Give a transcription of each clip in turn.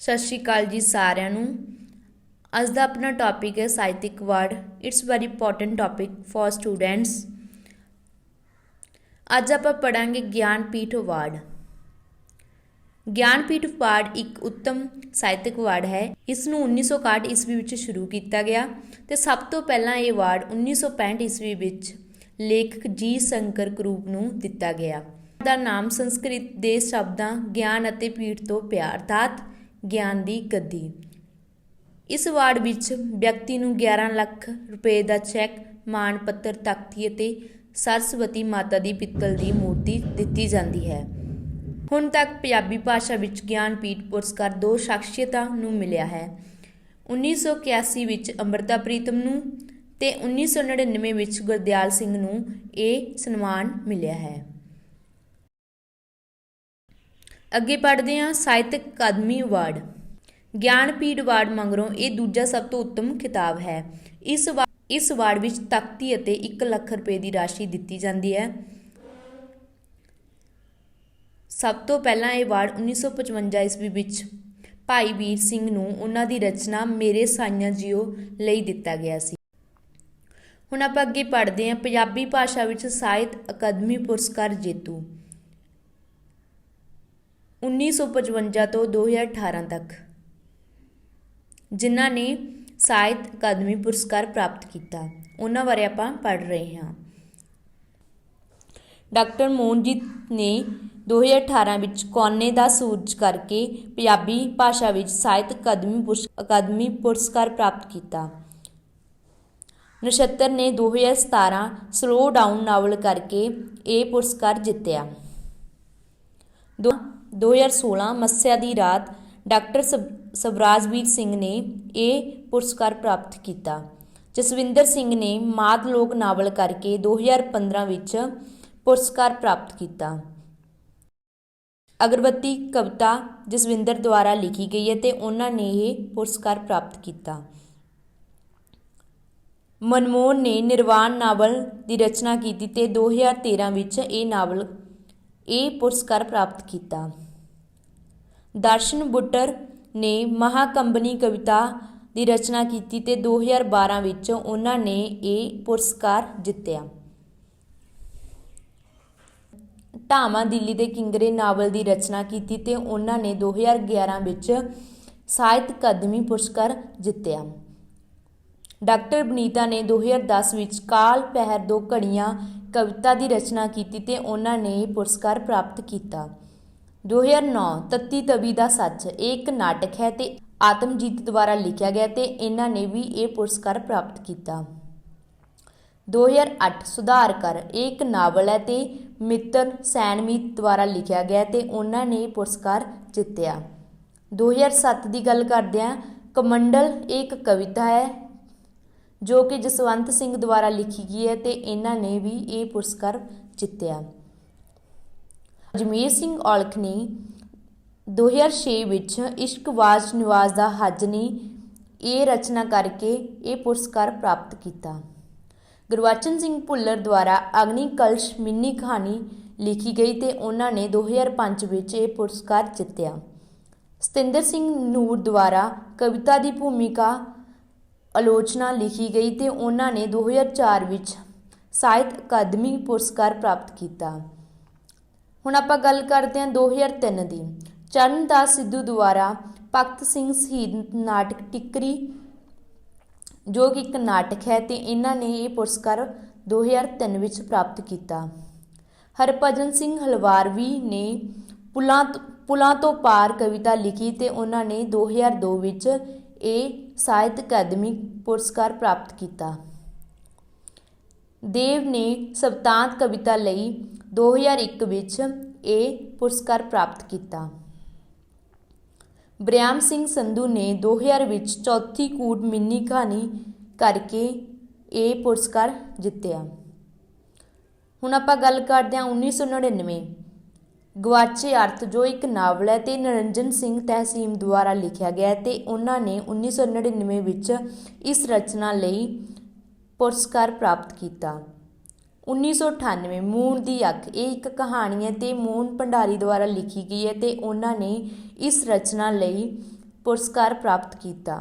सत श्री अकाल जी सारिਆਂ ਨੂੰ। ਅੱਜ ਦਾ ਆਪਣਾ ਟੌਪਿਕ ਹੈ ਸਾਹਿਤਿਕ award. It's very important topic for students. ਅੱਜ ਆਪਾਂ ਪੜਾਂਗੇ ਗਿਆਨਪੀਠ ਅਵਾਰਡ। ਗਿਆਨਪੀਠ ਅਵਾਰਡ ਇੱਕ ਉੱਤਮ ਸਾਹਿਤਿਕ ਅਵਾਰਡ ਹੈ। ਇਸ ਨੂੰ 1961 ਈਸਵੀ ਵਿੱਚ ਸ਼ੁਰੂ ਕੀਤਾ ਗਿਆ ਤੇ ਸਭ ਤੋਂ ਪਹਿਲਾਂ ਇਹ ਅਵਾਰਡ 1965 ਈਸਵੀ ਵਿੱਚ ਲੇਖਕ ਜੀ ਸ਼ੰਕਰ ਕਰੂਪ ਨੂੰ ਦਿੱਤਾ ਗਿਆ। ਦਾ ਨਾਮ ਸੰਸਕ੍ਰਿਤ ਦੇ ਸ਼ਬਦਾਂ ਗਿਆਨ ਅਤੇ ਪੀਠ ਤੋਂ ਪਿਆ ਅਰਥਾਤ ਗਿਆਨ ਦੀ ਗੱਦੀ। ਇਸ ਅਵਾਰਡ ਵਿੱਚ ਵਿਅਕਤੀ ਨੂੰ 11 ਲੱਖ ਰੁਪਏ ਦਾ ਚੈੱਕ, ਮਾਣ ਪੱਤਰ, ਤਖ਼ਤੀ ਅਤੇ ਸਰਸਵਤੀ ਮਾਤਾ ਦੀ ਪਿੱਤਲ ਦੀ ਮੂਰਤੀ ਦਿੱਤੀ ਜਾਂਦੀ ਹੈ। ਹੁਣ ਤੱਕ ਪੰਜਾਬੀ ਭਾਸ਼ਾ ਵਿੱਚ ਗਿਆਨਪੀਠ ਪੁਰਸਕਾਰ 2 ਸ਼ਖਸੀਅਤਾਂ ਨੂੰ ਮਿਲਿਆ ਹੈ। 1981 ਵਿੱਚ ਅੰਮ੍ਰਿਤਾ ਪ੍ਰੀਤਮ ਨੂੰ ਤੇ 1999 ਵਿੱਚ ਗੁਰਦਿਆਲ ਸਿੰਘ ਨੂੰ ਇਹ ਸਨਮਾਨ ਮਿਲਿਆ ਹੈ। ਅੱਗੇ ਪੜ੍ਹਦੇ ਹਾਂ ਸਾਹਿਤਕ ਅਕਾਦਮੀ ਅਵਾਰਡ। ਗਿਆਨਪੀਠ ਅਵਾਰਡ ਮਗਰੋਂ ਇਹ ਦੂਜਾ ਸਭ ਤੋਂ ਉੱਤਮ ਖਿਤਾਬ ਹੈ। ਇਸ ਅਵਾਰਡ ਵਿੱਚ ਤਖ਼ਤੀ ਅਤੇ 1 ਲੱਖ ਰੁਪਏ ਦੀ ਰਾਸ਼ੀ ਦਿੱਤੀ ਜਾਂਦੀ ਹੈ। ਸਭ ਤੋਂ ਪਹਿਲਾਂ ਇਹ ਅਵਾਰਡ 1955 ਈਸਵੀ ਵਿੱਚ ਭਾਈ ਵੀਰ ਸਿੰਘ ਨੂੰ ਉਹਨਾਂ ਦੀ ਰਚਨਾ ਮੇਰੇ ਸਾਈਆਂ ਜੀਓ ਲਈ ਦਿੱਤਾ ਗਿਆ ਸੀ। ਹੁਣ ਆਪਾਂ ਅੱਗੇ ਪੜ੍ਹਦੇ ਹਾਂ ਪੰਜਾਬੀ ਭਾਸ਼ਾ ਵਿੱਚ ਸਾਹਿਤ ਅਕਾਦਮੀ ਪੁਰਸਕਾਰ ਜੇਤੂ 1955 ਤੋਂ 2018 ਤੱਕ ਜਿਨ੍ਹਾਂ ਨੇ ਸਾਹਿਤ ਅਕਾਦਮੀ ਪੁਰਸਕਾਰ ਪ੍ਰਾਪਤ ਕੀਤਾ, ਉਹਨਾਂ ਬਾਰੇ ਆਪਾਂ ਪੜ੍ਹ ਰਹੇ ਹਾਂ। ਡਾਕਟਰ ਮੋਹਨਜੀਤ ਨੇ 2018 ਵਿੱਚ ਕੋਨੇ ਦਾ ਸੂਰਜ ਕਰਕੇ ਪੰਜਾਬੀ ਭਾਸ਼ਾ ਵਿੱਚ ਸਾਹਿਤ ਅਕਾਦਮੀ ਪੁਰਸਕਾਰ ਪ੍ਰਾਪਤ ਕੀਤਾ। ਨਛੱਤਰ ਨੇ 2017 ਸਲੋ ਡਾਊਨ ਨਾਵਲ ਕਰਕੇ ਇਹ ਪੁਰਸਕਾਰ ਜਿੱਤਿਆ। 2016 ਮੱਸਿਆ ਦੀ ਰਾਤ ਡਾਕਟਰ ਸਵਰਾਜਵੀਰ ਸਿੰਘ ਨੇ ਇਹ ਪੁਰਸਕਾਰ ਪ੍ਰਾਪਤ ਕੀਤਾ। ਜਸਵਿੰਦਰ ਸਿੰਘ ਨੇ ਮਾਦ ਲੋਕ ਨਾਵਲ ਕਰਕੇ 2015 ਵਿੱਚ ਪੁਰਸਕਾਰ ਪ੍ਰਾਪਤ ਕੀਤਾ। ਅਗਰਬੱਤੀ ਕਵਿਤਾ ਜਸਵਿੰਦਰ ਦੁਆਰਾ ਲਿਖੀ ਗਈ ਹੈ ਤੇ ਉਹਨਾਂ ਨੇ ਇਹ ਪੁਰਸਕਾਰ ਪ੍ਰਾਪਤ ਕੀਤਾ। ਮਨਮੋਹਨ ਨੇ ਨਿਰਵਾਣ ਨਾਵਲ ਦੀ ਰਚਨਾ ਕੀਤੀ ਤੇ 2013 ਵਿੱਚ ਇਹ ਪੁਰਸਕਾਰ ਪ੍ਰਾਪਤ ਕੀਤਾ। ਦਰਸ਼ਨ ਬੁੱਟਰ ਨੇ ਮਹਾਕੰਬਨੀ ਕਵਿਤਾ ਦੀ ਰਚਨਾ ਕੀਤੀ ਤੇ 2012 ਵਿੱਚ ਉਹਨਾਂ ਨੇ ਇਹ ਪੁਰਸਕਾਰ ਜਿੱਤਿਆ। ਢਾਵਾਂ ਦਿੱਲੀ ਦੇ ਕਿੰਗਰੇ ਨਾਵਲ ਦੀ ਰਚਨਾ ਕੀਤੀ ਤੇ ਉਹਨਾਂ ਨੇ 2011 ਵਿੱਚ ਸਾਹਿਤ ਅਕਾਦਮੀ ਪੁਰਸਕਾਰ ਜਿੱਤਿਆ। ਡਾਕਟਰ ਬਨੀਤਾ ਨੇ 2010 ਵਿੱਚ ਕਾਲ ਪਹਿਰ 2 ਘੜੀਆਂ ਕਵਿਤਾ ਦੀ ਰਚਨਾ ਕੀਤੀ ਤੇ ਉਹਨਾਂ ਨੇ ਇਹ ਪੁਰਸਕਾਰ ਪ੍ਰਾਪਤ ਕੀਤਾ। 2009 ਤੱਤੀ ਤਵੀ ਦਾ ਸੱਚ ਇਹ ਇੱਕ ਨਾਟਕ ਹੈ ਤੇ ਆਤਮਜੀਤ ਦੁਆਰਾ ਲਿਖਿਆ ਗਿਆ ਤੇ ਇਹਨਾਂ ਨੇ ਵੀ ਇਹ ਪੁਰਸਕਾਰ ਪ੍ਰਾਪਤ ਕੀਤਾ। 2008 ਸੁਧਾਰ ਕਰ ਇਹ ਇੱਕ ਨਾਵਲ ਹੈ ਤੇ ਮਿੱਤਰ ਸੈਨਮੀਤ ਦੁਆਰਾ ਲਿਖਿਆ ਗਿਆ ਤੇ ਉਹਨਾਂ ਨੇ ਇਹ ਪੁਰਸਕਾਰ ਜਿੱਤਿਆ। 2007 ਦੀ ਗੱਲ ਕਰਦੇ ਹਾਂ। ਕਮੰਡਲ ਇਹ ਇੱਕ ਕਵਿਤਾ ਹੈ ਜੋ ਕਿ ਜਸਵੰਤ ਸਿੰਘ ਦੁਆਰਾ ਲਿਖੀ ਗਈ ਹੈ ਤੇ ਇਹਨਾਂ ਨੇ ਵੀ ਇਹ ਪੁਰਸਕਾਰ ਜਿੱਤਿਆ। ਅਜਮੇਰ ਸਿੰਘ ਔਲਖ ਨੇ 2006 ਵਿੱਚ ਇਸ਼ਕਵਾਜ ਨਿਵਾਜ਼ ਦਾ ਹਜਨੀ ਇਹ ਰਚਨਾ ਕਰਕੇ ਇਹ ਪੁਰਸਕਾਰ ਪ੍ਰਾਪਤ ਕੀਤਾ। ਗੁਰਬਚਨ ਸਿੰਘ ਭੁੱਲਰ ਦੁਆਰਾ ਅਗਨੀ ਕਲਸ਼ ਮਿੰਨੀ ਕਹਾਣੀ ਲਿਖੀ ਗਈ ਤੇ ਉਹਨਾਂ ਨੇ 2005 ਵਿੱਚ ਇਹ ਪੁਰਸਕਾਰ ਜਿੱਤਿਆ। ਸਤਿੰਦਰ ਸਿੰਘ ਨੂਰ ਦੁਆਰਾ ਕਵਿਤਾ ਦੀ ਭੂਮਿਕਾ ਆਲੋਚਨਾ ਲਿਖੀ ਗਈ ਤੇ ਉਹਨਾਂ ਨੇ 2004 ਵਿੱਚ ਸਾਹਿਤ ਅਕਾਦਮੀ ਪੁਰਸਕਾਰ ਪ੍ਰਾਪਤ ਕੀਤਾ। ਹੁਣ ਆਪਾਂ ਗੱਲ ਕਰਦੇ ਹਾਂ 2003 ਦੀ। ਚਰਨਦਾਸ ਸਿੱਧੂ ਦੁਆਰਾ ਭਗਤ ਸਿੰਘ ਸ਼ਹੀਦ ਨਾਟਕ ਟਿੱਕਰੀ ਜੋ ਕਿ ਇੱਕ ਨਾਟਕ ਹੈ ਤੇ ਇਹਨਾਂ ਨੇ ਇਹ ਪੁਰਸਕਾਰ 2003 ਵਿੱਚ ਪ੍ਰਾਪਤ ਕੀਤਾ। ਹਰਭਜਨ ਸਿੰਘ ਹਲਵਾਰਵੀ ਨੇ ਪੁਲਾਂ ਤੋਂ ਪਾਰ ਕਵਿਤਾ ਲਿਖੀ ਤੇ ਉਹਨਾਂ ਨੇ 2002 ਵਿੱਚ ਇਹ ਸਾਹਿਤ ਅਕਾਦਮੀ ਪੁਰਸਕਾਰ ਪ੍ਰਾਪਤ ਕੀਤਾ। ਦੇਵ ਨੇ ਸਪਤਾਂਤ ਕਵਿਤਾ ਲਈ 2001 ਵਿੱਚ ਇਹ ਪੁਰਸਕਾਰ ਪ੍ਰਾਪਤ ਕੀਤਾ। ਬਰਿਆਮ ਸਿੰਘ ਸੰਧੂ ਨੇ 2000 ਵਿੱਚ ਚੌਥੀ ਕੂੜ ਮਿੰਨੀ ਕਹਾਣੀ ਕਰਕੇ ਇਹ ਪੁਰਸਕਾਰ ਜਿੱਤਿਆ। ਹੁਣ ਆਪਾਂ ਗੱਲ ਕਰਦੇ ਹਾਂ 1999 ਗਵਾਚੇ ਅਰਥ ਜੋ ਇੱਕ ਨਾਵਲ ਹੈ ਤੇ ਨਰਿੰਜਨ ਸਿੰਘ ਤਹਿਸੀਮ ਦੁਆਰਾ ਲਿਖਿਆ ਗਿਆ ਤੇ ਉਹਨਾਂ ਨੇ 1999 ਵਿੱਚ ਇਸ ਰਚਨਾ ਲਈ ਪੁਰਸਕਾਰ ਪ੍ਰਾਪਤ ਕੀਤਾ। 1998 ਮੂਣ ਦੀ ਅੱਖ ਇਹ ਇੱਕ ਕਹਾਣੀ ਹੈ ਤੇ ਮੋਹਨ ਭੰਡਾਰੀ ਦੁਆਰਾ ਲਿਖੀ ਗਈ ਹੈ ਤੇ ਉਹਨਾਂ ਨੇ ਇਸ ਰਚਨਾ ਲਈ ਪੁਰਸਕਾਰ ਪ੍ਰਾਪਤ ਕੀਤਾ।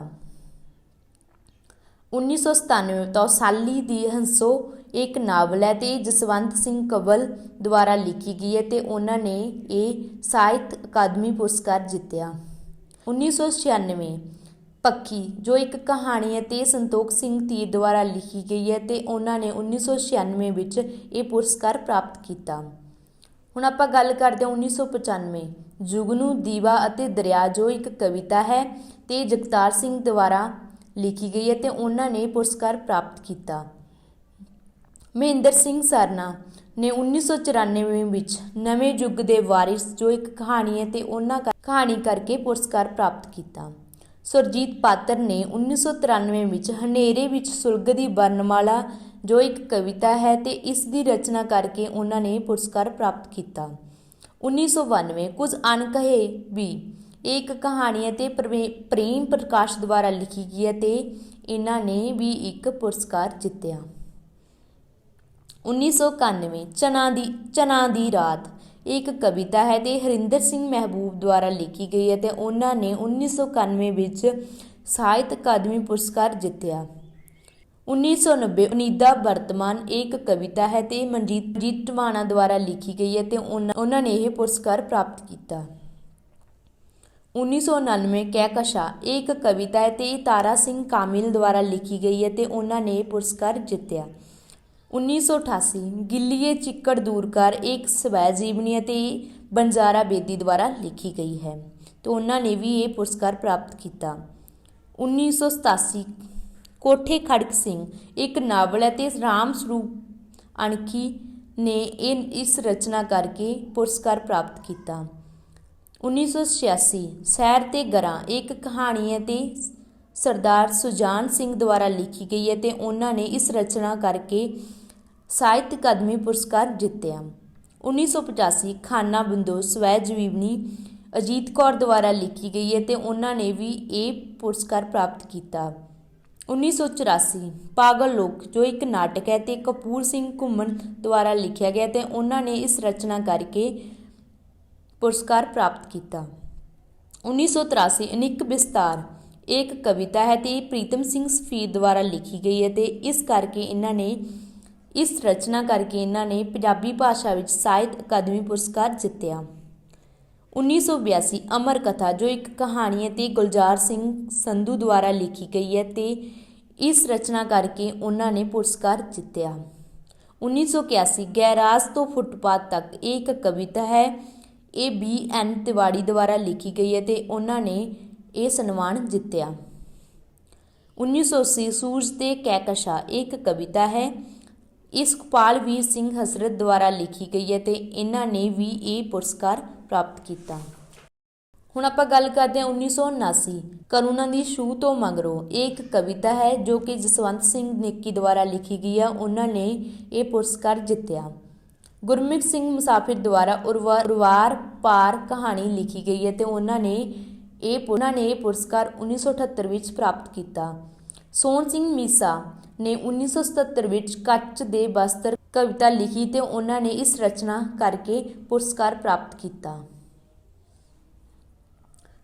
1997 ਤੌਸਾਲੀ ਦੀ ਹੰਸੋ ਇੱਕ ਨਾਵਲ ਹੈ ਤੇ ਜਸਵੰਤ ਸਿੰਘ ਕੰਵਲ ਦੁਆਰਾ ਲਿਖੀ ਗਈ ਹੈ ਤੇ ਉਹਨਾਂ ਨੇ ਇਹ ਸਾਹਿਤ ਅਕਾਦਮੀ ਪੁਰਸਕਾਰ ਜਿੱਤਿਆ। 1996 ਪੱਖੀ ਜੋ ਇੱਕ ਕਹਾਣੀ ਹੈ ਤੇ ਸੰਤੋਖ ਸਿੰਘ ਧੀਰ ਦੁਆਰਾ ਲਿਖੀ ਗਈ ਹੈ ਤੇ ਉਹਨਾਂ ਨੇ 1996 ਵਿੱਚ ਇਹ ਪੁਰਸਕਾਰ ਪ੍ਰਾਪਤ ਕੀਤਾ। ਹੁਣ ਆਪਾਂ ਗੱਲ ਕਰਦੇ ਹਾਂ 1995 ਜੁਗਨੂ ਦੀਵਾ ਅਤੇ ਦਰਿਆ ਜੋ ਇੱਕ ਕਵਿਤਾ ਹੈ ਤੇ ਜਗਤਾਰ ਸਿੰਘ ਦੁਆਰਾ ਲਿਖੀ ਗਈ ਹੈ ਤੇ ਉਹਨਾਂ ਨੇ ਪੁਰਸਕਾਰ ਪ੍ਰਾਪਤ ਕੀਤਾ। ਮਹਿੰਦਰ ਸਿੰਘ ਸਰਨਾ ਨੇ 1994 ਵਿੱਚ ਨਵੇਂ ਯੁੱਗ ਦੇ ਵਾਰਿਸ ਜੋ ਇੱਕ ਕਹਾਣੀ ਹੈ ਤੇ ਉਹਨਾਂ ਕਹਾਣੀ ਕਰਕੇ ਪੁਰਸਕਾਰ ਪ੍ਰਾਪਤ ਕੀਤਾ। ਸੁਰਜੀਤ ਪਾਤਰ ਨੇ 1993 ਵਿੱਚ ਹਨੇਰੇ ਵਿੱਚ ਸੁਲਗਦੀ ਵਰਨਮਾਲਾ ਜੋ ਇੱਕ ਕਵਿਤਾ ਹੈ ਤੇ ਇਸ ਦੀ ਰਚਨਾ ਕਰਕੇ ਉਹਨਾਂ ਨੇ ਪੁਰਸਕਾਰ ਪ੍ਰਾਪਤ ਕੀਤਾ। 1992 ਕੁਝ ਅਣਕਹੇ ਵੀ ਇੱਕ ਕਹਾਣੀ ਹੈ ਤੇ ਪ੍ਰੇਮ ਪ੍ਰਕਾਸ਼ ਦੁਆਰਾ ਲਿਖੀ ਗਈ ਹੈ ਤੇ ਇਹਨਾਂ ਨੇ ਵੀ ਇੱਕ ਪੁਰਸਕਾਰ ਜਿੱਤਿਆ। 1991 ਚਨਾ ਦੀ ਰਾਤ ਇੱਕ ਕਵਿਤਾ ਹੈ ਤੇ ਹਰਿੰਦਰ ਸਿੰਘ ਮਹਿਬੂਬ ਦੁਆਰਾ ਲਿਖੀ ਗਈ ਹੈ ਤੇ ਉਹਨਾਂ ਨੇ 1991 ਵਿੱਚ ਸਾਹਿਤ ਅਕਾਦਮੀ ਪੁਰਸਕਾਰ ਜਿੱਤਿਆ। 1990 ਉਨੀਦਾ ਵਰਤਮਾਨ ਇੱਕ ਕਵਿਤਾ ਹੈ ਤੇ ਮਨਜੀਤ ਟਵਾਣਾ ਦੁਆਰਾ ਲਿਖੀ ਗਈ ਹੈ ਤੇ ਉਹਨਾਂ ਨੇ ਇਹ ਪੁਰਸਕਾਰ ਪ੍ਰਾਪਤ ਕੀਤਾ। 1999 ਕਹਿਕਸ਼ਾ ਇੱਕ ਕਵਿਤਾ ਹੈ ਤੇ ਤਾਰਾ ਸਿੰਘ ਕਾਮਿਲ ਦੁਆਰਾ ਲਿਖੀ ਗਈ ਹੈ ਤੇ ਉਹਨਾਂ ਨੇ ਇਹ ਪੁਰਸਕਾਰ ਜਿੱਤਿਆ। 1988 ਗਿੱਲੀਏ ਚਿੱਕੜ ਦੂਰ ਕਰ ਇੱਕ ਸਵੈ ਜੀਵਨੀ ਅਤੇ ਬੰਜਾਰਾ ਬੇਦੀ ਦੁਆਰਾ ਲਿਖੀ ਗਈ ਹੈ ਤੇ ਉਹਨਾਂ ਨੇ ਵੀ ਇਹ ਪੁਰਸਕਾਰ ਪ੍ਰਾਪਤ ਕੀਤਾ। 1987 ਕੋਠੇ ਖੜਕ ਸਿੰਘ ਇੱਕ ਨਾਵਲ ਹੈ ਤੇ ਰਾਮ ਸਰੂਪ ਅਣਖੀ ਨੇ ਇਸ ਰਚਨਾ ਕਰਕੇ ਪੁਰਸਕਾਰ ਪ੍ਰਾਪਤ ਕੀਤਾ। 1986 ਸੈਰ ਤੇ ਗਰਾਂ ਇੱਕ ਕਹਾਣੀ ਹੈ ਤੇ ਸਰਦਾਰ ਸੁਜਾਨ ਸਿੰਘ ਦੁਆਰਾ ਲਿਖੀ ਗਈ ਹੈ ਤੇ ਉਹਨਾਂ ਨੇ ਇਸ ਰਚਨਾ ਕਰਕੇ ਸਾਹਿਤ ਅਕਾਦਮੀ ਪੁਰਸਕਾਰ ਜਿੱਤਿਆ। 1985 ਖਾਨਾ ਬੰਦੋ ਸਵੈ ਜੀਵਨੀ ਅਜੀਤ ਕੌਰ ਦੁਆਰਾ ਲਿਖੀ ਗਈ ਹੈ ਤੇ ਉਹਨਾਂ ਨੇ ਵੀ ਇਹ ਪੁਰਸਕਾਰ ਪ੍ਰਾਪਤ ਕੀਤਾ। 1984 ਪਾਗਲ ਲੋਕ ਜੋ ਇੱਕ ਨਾਟਕ ਹੈ ਤੇ ਕਪੂਰ ਸਿੰਘ ਘੁੰਮਣ ਦੁਆਰਾ ਲਿਖਿਆ ਗਿਆ ਤੇ ਉਹਨਾਂ ਨੇ ਇਸ ਰਚਨਾ ਕਰਕੇ ਪੁਰਸਕਾਰ ਪ੍ਰਾਪਤ ਕੀਤਾ। 1983 ਅਨਿਕ ਵਿਸਤਾਰ ਇੱਕ ਕਵਿਤਾ ਹੈ ਤੇ ਪ੍ਰੀਤਮ ਸਿੰਘ ਸਫੀਰ ਦੁਆਰਾ ਲਿਖੀ ਗਈ ਹੈ ਤੇ ਇਸ ਰਚਨਾ ਕਰਕੇ ਇਹਨਾਂ ਨੇ ਪੰਜਾਬੀ ਭਾਸ਼ਾ ਵਿੱਚ ਸਾਹਿਤ ਅਕਾਦਮੀ ਪੁਰਸਕਾਰ ਜਿੱਤਿਆ। 1982 ਅਮਰ ਕਥਾ ਜੋ ਇੱਕ ਕਹਾਣੀ ਹੈ ਤੇ ਗੁਲਜ਼ਾਰ ਸਿੰਘ ਸੰਧੂ ਦੁਆਰਾ ਲਿਖੀ ਗਈ ਹੈ ਤੇ ਇਸ ਰਚਨਾ ਕਰਕੇ ਉਹਨਾਂ ਨੇ ਪੁਰਸਕਾਰ ਜਿੱਤਿਆ। 1981 ਗੈਰਾਜ ਤੋਂ ਫੁੱਟਪਾਥ ਤੱਕ ਇੱਕ ਕਵਿਤਾ ਹੈ ਇਹ BN ਤਿਵਾੜੀ ਦੁਆਰਾ ਲਿਖੀ ਗਈ ਹੈ ਤੇ ਉਹਨਾਂ ਨੇ ਇਹ ਸਨਮਾਨ ਜਿੱਤਿਆ। 1980 ਸੂਰਜ ਤੇ ਕਹਿਕਸ਼ਾ ਇੱਕ ਕਵਿਤਾ ਹੈ ਇਹ ਸੁਖਪਾਲ ਵੀਰ ਸਿੰਘ ਹਸਰਤ ਦੁਆਰਾ ਲਿਖੀ ਗਈ ਹੈ ਤੇ ਇਹਨਾਂ ਨੇ ਵੀ ਇਹ ਪੁਰਸਕਾਰ ਪ੍ਰਾਪਤ ਕੀਤਾ। ਹੁਣ ਆਪਾਂ ਗੱਲ ਕਰਦੇ ਹਾਂ 1979 ਕਰੁਣਾ ਦੀ ਛੂਹ ਤੋਂ ਮਗਰੋਂ ਇਹ ਇੱਕ ਕਵਿਤਾ ਹੈ ਜੋ ਕਿ ਜਸਵੰਤ ਸਿੰਘ ਨੇਕੀ ਦੁਆਰਾ ਲਿਖੀ ਗਈ ਆ ਉਹਨਾਂ ਨੇ ਇਹ ਪੁਰਸਕਾਰ ਜਿੱਤਿਆ। ਗੁਰਮੁਖ ਸਿੰਘ ਮੁਸਾਫਿਰ ਦੁਆਰਾ ਉਰਵਾਰ ਪਾਰ ਕਹਾਣੀ ਲਿਖੀ ਗਈ ਹੈ ਤੇ ਉਹਨਾਂ ਨੇ ਇਹ ਪੁਰਸਕਾਰ 1978 ਵਿੱਚ ਪ੍ਰਾਪਤ ਕੀਤਾ। ਸੋਹਣ ਸਿੰਘ ਮੀਸਾ ਨੇ 1977 ਵਿੱਚ ਕੱਚ ਦੇ ਬਸਤਰ ਕਵਿਤਾ ਲਿਖੀ ਤੇ ਉਹਨਾਂ ਨੇ ਇਸ ਰਚਨਾ ਕਰਕੇ ਪੁਰਸਕਾਰ ਪ੍ਰਾਪਤ ਕੀਤਾ।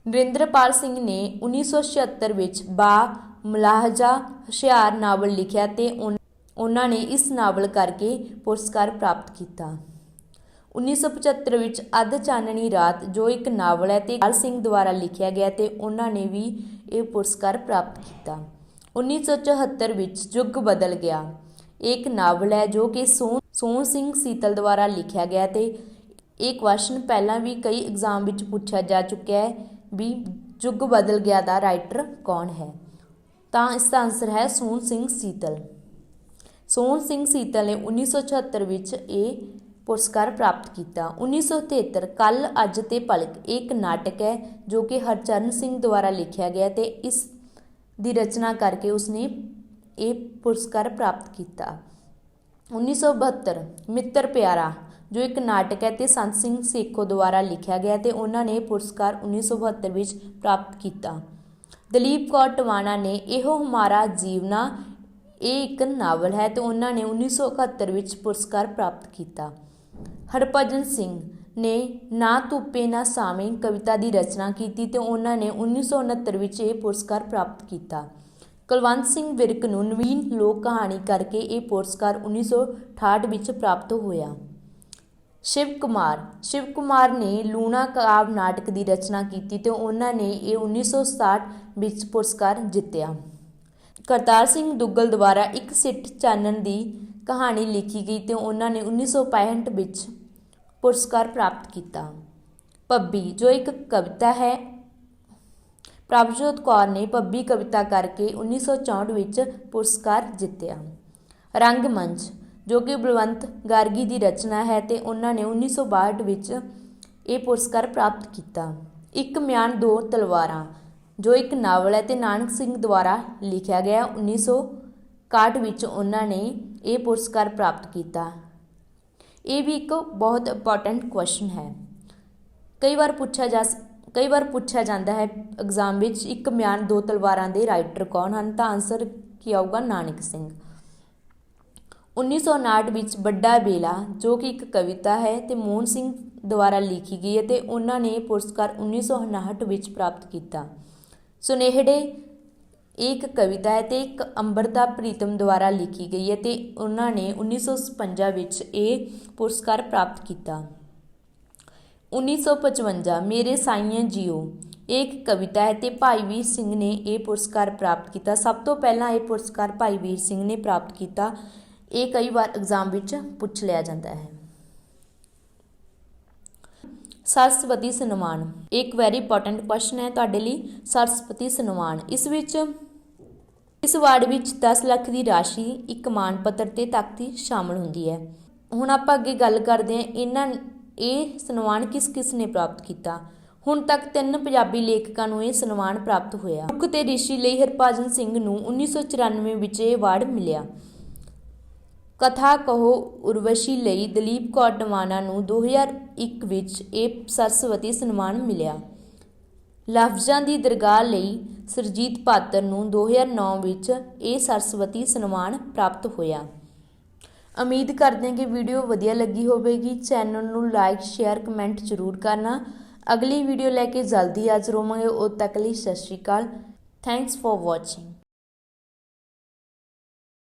ਨਰਿੰਦਰਪਾਲ ਸਿੰਘ ਨੇ 1976 ਵਿੱਚ ਬਾ ਮੁਲਾਹਜ਼ਾ ਹੁਸ਼ਿਆਰ ਨਾਵਲ ਲਿਖਿਆ ਤੇ ਉਹਨਾਂ ਨੇ ਇਸ ਨਾਵਲ ਕਰਕੇ ਪੁਰਸਕਾਰ ਪ੍ਰਾਪਤ ਕੀਤਾ। 1975 ਵਿੱਚ ਅੱਧ ਚਾਨਣੀ ਰਾਤ ਜੋ ਇੱਕ ਨਾਵਲ ਹੈ ਤੇ ਲਾਲ ਸਿੰਘ ਦੁਆਰਾ ਲਿਖਿਆ ਗਿਆ ਤੇ ਉਹਨਾਂ ਨੇ ਵੀ ਇਹ ਪੁਰਸਕਾਰ ਪ੍ਰਾਪਤ ਕੀਤਾ। 1974 ਵਿੱਚ ਯੁੱਗ ਬਦਲ ਗਿਆ ਇੱਕ ਨਾਵਲ ਹੈ ਜੋ ਕਿ ਸੋਹਣ ਸਿੰਘ ਸੀਤਲ ਦੁਆਰਾ ਲਿਖਿਆ ਗਿਆ ਤੇ ਇਹ ਕੁਐਸਚਨ ਪਹਿਲਾਂ ਵੀ ਕਈ ਐਗਜ਼ਾਮ ਵਿੱਚ ਪੁੱਛਿਆ ਜਾ ਚੁੱਕਿਆ ਹੈ ਵੀ ਯੁੱਗ ਬਦਲ ਗਿਆ ਦਾ ਰਾਈਟਰ ਕੌਣ ਹੈ, ਤਾਂ ਇਸ ਦਾ ਆਨਸਰ ਹੈ ਸੋਹਣ ਸਿੰਘ ਸੀਤਲ। ਸੋਹਣ ਸਿੰਘ ਸੀਤਲ ਨੇ 1976 ਵਿੱਚ ਇਹ ਪੁਰਸਕਾਰ ਪ੍ਰਾਪਤ ਕੀਤਾ। 1973 ਕੱਲ ਅੱਜ ਤੇ ਪਲਕ ਇੱਕ ਨਾਟਕ ਹੈ ਜੋ ਕਿ ਹਰਚਰਨ ਸਿੰਘ ਦੁਆਰਾ ਲਿਖਿਆ ਗਿਆ ਤੇ ਇਸ ਦੀ ਰਚਨਾ ਕਰਕੇ ਉਸਨੇ ਇਹ ਪੁਰਸਕਾਰ ਪ੍ਰਾਪਤ ਕੀਤਾ। 1972 ਮਿੱਤਰ ਪਿਆਰਾ ਜੋ ਇੱਕ ਨਾਟਕ ਹੈ ਤੇ ਸੰਤ ਸਿੰਘ ਸੇਖੋਂ ਦੁਆਰਾ ਲਿਖਿਆ ਗਿਆ ਤੇ ਉਹਨਾਂ ਨੇ ਪੁਰਸਕਾਰ 1972 ਵਿੱਚ ਪ੍ਰਾਪਤ ਕੀਤਾ। ਦਲੀਪ ਕੌਰ ਟਵਾਣਾ ਨੇ ਇਹੋ ਹਮਾਰਾ ਜੀਵਨਾ ਇਹ ਇੱਕ ਨਾਵਲ ਹੈ ਤੇ ਉਹਨਾਂ ਨੇ 1971 ਵਿੱਚ ਪੁਰਸਕਾਰ ਪ੍ਰਾਪਤ ਕੀਤਾ। ਹਰਭਜਨ ਸਿੰਘ ਨੇ ਨਾ ਧੁੱਪੇ ਨਾ ਸਾਵੇਂ ਕਵਿਤਾ ਦੀ ਰਚਨਾ ਕੀਤੀ ਤੇ ਉਹਨਾਂ ਨੇ 1969 ਵਿੱਚ ਇਹ ਪੁਰਸਕਾਰ ਪ੍ਰਾਪਤ ਕੀਤਾ। ਕੁਲਵੰਤ ਸਿੰਘ ਵਿਰਕ ਨੂੰ ਨਵੀਨ ਲੋਕ ਕਹਾਣੀ ਕਰਕੇ ਇਹ ਪੁਰਸਕਾਰ 1968 ਵਿੱਚ ਪ੍ਰਾਪਤ ਹੋਇਆ। ਸ਼ਿਵ ਕੁਮਾਰ ਨੇ ਲੂਣਾ ਕਾਵਿ ਨਾਟਕ ਦੀ ਰਚਨਾ ਕੀਤੀ ਤੇ ਉਹਨਾਂ ਨੇ ਇਹ 1967 ਵਿੱਚ ਪੁਰਸਕਾਰ ਜਿੱਤਿਆ। ਕਰਤਾਰ ਸਿੰਘ ਦੁੱਗਲ ਦੁਆਰਾ ਇੱਕ ਸਿੱਠ ਚਾਨਣ ਦੀ ਕਹਾਣੀ ਲਿਖੀ ਗਈ ਤੇ ਉਹਨਾਂ ਨੇ 1965 ਵਿੱਚ ਪੁਰਸਕਾਰ ਪ੍ਰਾਪਤ ਕੀਤਾ। ਪੱਬੀ ਜੋ ਇੱਕ ਕਵਿਤਾ ਹੈ, ਪ੍ਰਭਜੋਤ ਕੌਰ ਨੇ ਪੱਬੀ ਕਵਿਤਾ ਕਰਕੇ 1964 ਵਿੱਚ ਪੁਰਸਕਾਰ ਜਿੱਤਿਆ। ਰੰਗਮੰਚ ਜੋ ਕਿ ਬਲਵੰਤ ਗਾਰਗੀ ਦੀ ਰਚਨਾ ਹੈ ਤੇ ਉਹਨਾਂ ਨੇ 1962 ਵਿੱਚ ਇਹ ਪੁਰਸਕਾਰ ਪ੍ਰਾਪਤ ਕੀਤਾ। ਇੱਕ ਮਿਆਨ ਦੋ ਤਲਵਾਰਾਂ ਜੋ ਇੱਕ ਨਾਵਲ ਹੈ ਤੇ ਨਾਨਕ ਸਿੰਘ ਦੁਆਰਾ ਲਿਖਿਆ ਗਿਆ। 1961 ਵਿੱਚ ਉਹਨਾਂ ਨੇ ਇਹ ਪੁਰਸਕਾਰ ਪ੍ਰਾਪਤ ਕੀਤਾ। ਇਹ ਵੀ ਇੱਕ ਬਹੁਤ ਇੰਪੋਰਟੈਂਟ ਕੁਐਸਚਨ ਹੈ। ਕਈ ਵਾਰ ਪੁੱਛਿਆ ਜਾਂਦਾ ਹੈ ਐਗਜ਼ਾਮ ਵਿੱਚ, ਇੱਕ ਮਿਆਨ ਦੋ ਤਲਵਾਰਾਂ ਦੇ ਰਾਈਟਰ ਕੌਣ ਹਨ? ਤਾਂ ਆਨਸਰ ਕੀ ਆਊਗਾ? ਨਾਨਕ ਸਿੰਘ। 1959 ਵਿੱਚ ਵੱਡਾ ਬੇਲਾ ਜੋ ਕਿ ਇੱਕ ਕਵਿਤਾ ਹੈ ਤੇ ਮੋਹਨ ਸਿੰਘ ਦੁਆਰਾ ਲਿਖੀ ਗਈ ਹੈ ਤੇ ਉਹਨਾਂ ਨੇ ਇਹ ਪੁਰਸਕਾਰ 1959 ਵਿੱਚ ਪ੍ਰਾਪਤ ਕੀਤਾ। ਸੁਨੇਹੜੇ ਇਹ ਇੱਕ ਕਵਿਤਾ ਹੈ ਤੇ ਇੱਕ ਅੰਬਰਤਾ ਪ੍ਰੀਤਮ ਦੁਆਰਾ ਲਿਖੀ ਗਈ ਹੈ ਤੇ ਉਹਨਾਂ ਨੇ 1956 ਵਿੱਚ ਇਹ ਪੁਰਸਕਾਰ ਪ੍ਰਾਪਤ ਕੀਤਾ। 1955 ਮੇਰੇ ਸਾਈਆਂ ਜੀਓ ਇਹ ਇੱਕ ਕਵਿਤਾ ਹੈ ਤੇ ਭਾਈ ਵੀਰ ਸਿੰਘ ਨੇ ਇਹ ਪੁਰਸਕਾਰ ਪ੍ਰਾਪਤ ਕੀਤਾ। ਸਭ ਤੋਂ ਪਹਿਲਾਂ ਇਹ ਪੁਰਸਕਾਰ ਭਾਈ ਵੀਰ ਸਿੰਘ ਨੇ ਪ੍ਰਾਪਤ ਕੀਤਾ। ਇਹ ਕਈ ਵਾਰ ਐਗਜ਼ਾਮ ਵਿੱਚ ਪੁੱਛ ਲਿਆ ਜਾਂਦਾ ਹੈ। ਸਰਸਵਤੀ ਸਨਮਾਨ ਇੱਕ ਵੈਰੀ ਇੰਪੋਰਟੈਂਟ ਕੁਐਸਚਨ ਹੈ ਤੁਹਾਡੇ ਲਈ। ਸਰਸਵਤੀ ਸਨਮਾਨ ਇਸ ਅਵਾਰਡ ਵਿੱਚ 10 ਲੱਖ ਦੀ ਰਾਸ਼ੀ, ਇੱਕ ਮਾਣ ਪੱਤਰ ਤੇ ਤਖਤੀ ਸ਼ਾਮਲ ਹੁੰਦੀ ਹੈ। ਹੁਣ ਆਪਾਂ ਅੱਗੇ ਗੱਲ ਕਰਦੇ ਹਾਂ ਇਹ ਸਨਮਾਨ ਕਿਸ ਨੇ ਪ੍ਰਾਪਤ ਕੀਤਾ। ਹੁਣ ਤੱਕ 3 ਪੰਜਾਬੀ ਲੇਖਕਾਂ ਨੂੰ ਇਹ ਸਨਮਾਨ ਪ੍ਰਾਪਤ ਹੋਇਆ। ਮੁੱਖ ਤੇ ਰਿਸ਼ੀ ਲਈ ਹਰਭਜਨ ਸਿੰਘ ਨੂੰ 1994 ਵਿੱਚ ਇਹ ਅਵਾਰਡ ਮਿਲਿਆ। ਕਥਾ ਕਹੋ ਉਰਵਸ਼ੀ ਲਈ ਦਲੀਪ ਕੌਰ ਟਿਵਾਣਾ ਨੂੰ 2001 ਵਿੱਚ ਇਹ ਸਰਸਵਤੀ ਸਨਮਾਨ ਮਿਲਿਆ। ਲਫ਼ਜ਼ਾਂ ਦੀ ਦਰਗਾਹ ਲਈ ਸੁਰਜੀਤ ਪਾਤਰ ਨੂੰ 2009 ਵਿੱਚ ਇਹ ਸਰਸਵਤੀ ਸਨਮਾਨ ਪ੍ਰਾਪਤ ਹੋਇਆ। ਉਮੀਦ ਕਰਦੇ ਹਾਂ ਕਿ ਵੀਡੀਓ ਵਧੀਆ ਲੱਗੀ ਹੋਵੇਗੀ। ਚੈਨਲ ਨੂੰ ਲਾਈਕ, ਸ਼ੇਅਰ, ਕਮੈਂਟ ਜ਼ਰੂਰ ਕਰਨਾ। ਅਗਲੀ ਵੀਡੀਓ ਲੈ ਕੇ ਜਲਦੀ ਹਾਜ਼ਰ ਹੋਵਾਂਗੇ। ਉਦੋਂ ਤੱਕ ਲਈ ਸਤਿ ਸ਼੍ਰੀ ਅਕਾਲ। Thanks for watching.